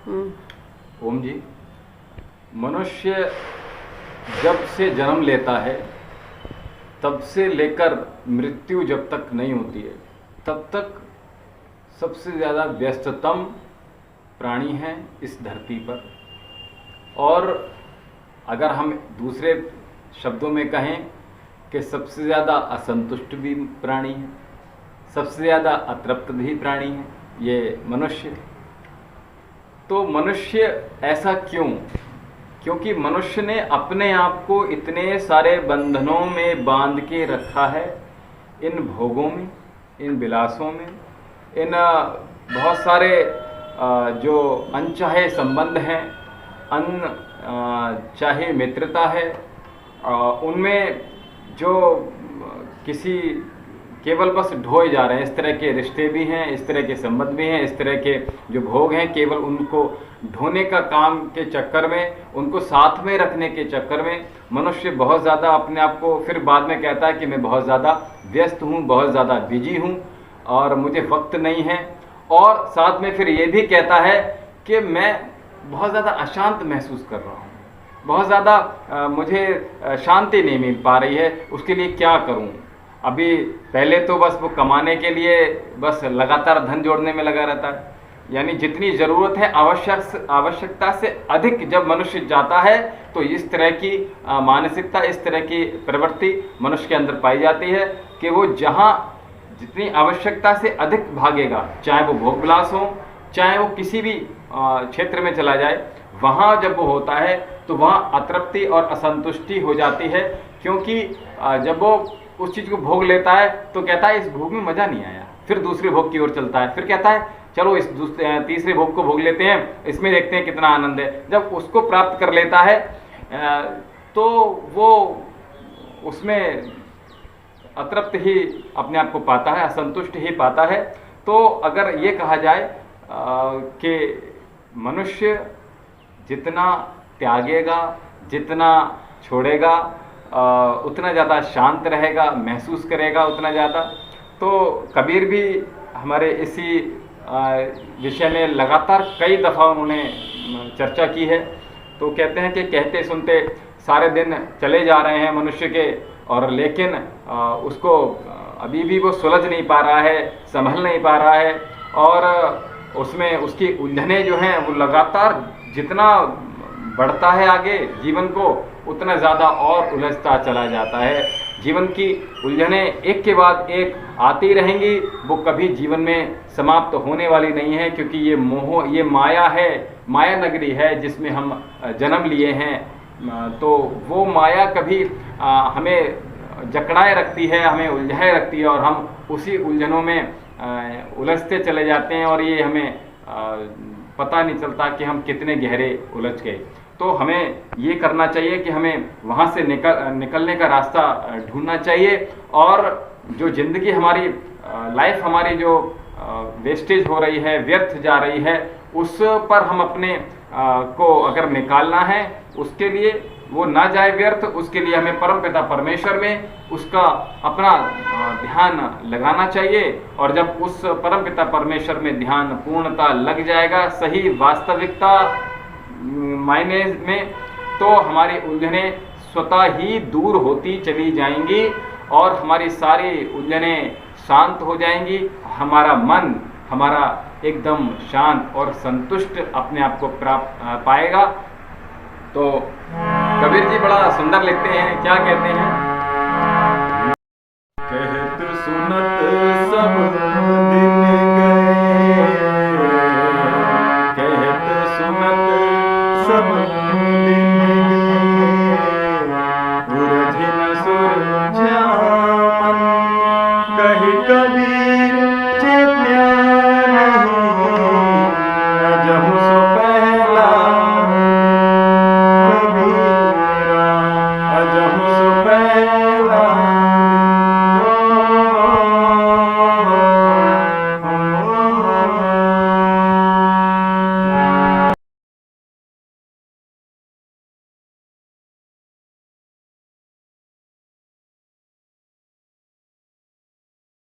ओम जी, मनुष्य जब से जन्म लेता है तब से लेकर मृत्यु जब तक नहीं होती है तब तक सबसे ज़्यादा व्यस्ततम प्राणी है इस धरती पर। और अगर हम दूसरे शब्दों में कहें कि सबसे ज़्यादा असंतुष्ट भी प्राणी है, सबसे ज़्यादा अतृप्त भी प्राणी है ये मनुष्य। तो मनुष्य ऐसा क्यों? क्योंकि मनुष्य ने अपने आप को इतने सारे बंधनों में बांध के रखा है, इन भोगों में, इन विलासों में, इन बहुत सारे जो अनचाहे संबंध हैं, चाहे मित्रता है, उनमें जो किसी केवल बस ढोए जा रहे हैं। इस तरह के रिश्ते भी हैं, इस तरह के संबंध भी हैं, इस तरह के जो भोग हैं, केवल उनको ढोने का काम के चक्कर में, उनको साथ में रखने के चक्कर में मनुष्य बहुत ज़्यादा अपने आप को फिर बाद में कहता है कि मैं बहुत ज़्यादा व्यस्त हूँ, बहुत ज़्यादा बिजी हूँ और मुझे वक्त नहीं है। और साथ में फिर ये भी कहता है कि मैं बहुत ज़्यादा अशांत महसूस कर रहा हूँ, बहुत ज़्यादा मुझे शांति नहीं मिल पा रही है, उसके लिए क्या करूँ। अभी पहले तो बस वो कमाने के लिए बस लगातार धन जोड़ने में लगा रहता है, यानी जितनी ज़रूरत है आवश्यकता से अधिक जब मनुष्य जाता है तो इस तरह की मानसिकता, इस तरह की प्रवृत्ति मनुष्य के अंदर पाई जाती है कि वो जहाँ जितनी आवश्यकता से अधिक भागेगा, चाहे वो भोग विलास हो, चाहे वो किसी भी क्षेत्र में चला जाए, वहाँ जब वो होता है तो वहाँ अतृप्ति और असंतुष्टि हो जाती है। क्योंकि जब वो उस चीज़ को भोग लेता है तो कहता है इस भोग में मज़ा नहीं आया, फिर दूसरे भोग की ओर चलता है, फिर कहता है चलो इस तीसरे भोग को भोग लेते हैं, इसमें देखते हैं कितना आनंद है। जब उसको प्राप्त कर लेता है तो वो उसमें अतृप्त ही अपने आप को पाता है, असंतुष्ट ही पाता है। तो अगर ये कहा जाए कि मनुष्य जितना त्यागेगा, जितना छोड़ेगा, उतना ज़्यादा शांत रहेगा, महसूस करेगा उतना ज़्यादा। तो कबीर भी हमारे इसी विषय में लगातार कई दफ़ा उन्होंने चर्चा की है। तो कहते हैं कि कहते सुनते सारे दिन चले जा रहे हैं मनुष्य के, और लेकिन उसको अभी भी वो सुलझ नहीं पा रहा है, संभल नहीं पा रहा है, और उसमें उसकी उलझनें जो हैं वो लगातार जितना बढ़ता है आगे जीवन को, उतना ज़्यादा और उलझता चला जाता है। जीवन की उलझनें एक के बाद एक आती रहेंगी, वो कभी जीवन में समाप्त होने वाली नहीं है। क्योंकि ये मोह, ये माया है, माया नगरी है जिसमें हम जन्म लिए हैं। तो वो माया कभी हमें जकड़ाए रखती है, हमें उलझाए रखती है, और हम उसी उलझनों में उलझते चले जाते हैं, और ये हमें पता नहीं चलता कि हम कितने गहरे उलझ गए। तो हमें ये करना चाहिए कि हमें वहाँ से निकलने का रास्ता ढूंढना चाहिए। और जो ज़िंदगी हमारी लाइफ हमारी जो वेस्टेज हो रही है, व्यर्थ जा रही है, उस पर हम अपने को अगर निकालना है, उसके लिए वो ना जाए व्यर्थ, उसके लिए हमें परमपिता परमेश्वर में उसका अपना ध्यान लगाना चाहिए। और जब उस परमपिता परमेश्वर में ध्यान पूर्णता लग जाएगा, सही वास्तविकता मायने में, तो हमारी उलझनें स्वतः ही दूर होती चली जाएंगी और हमारी सारी उलझनें शांत हो जाएंगी। हमारा मन, हमारा एकदम शांत और संतुष्ट अपने आप को पाएगा। तो कबीर जी बड़ा सुंदर लिखते हैं, क्या कहते हैं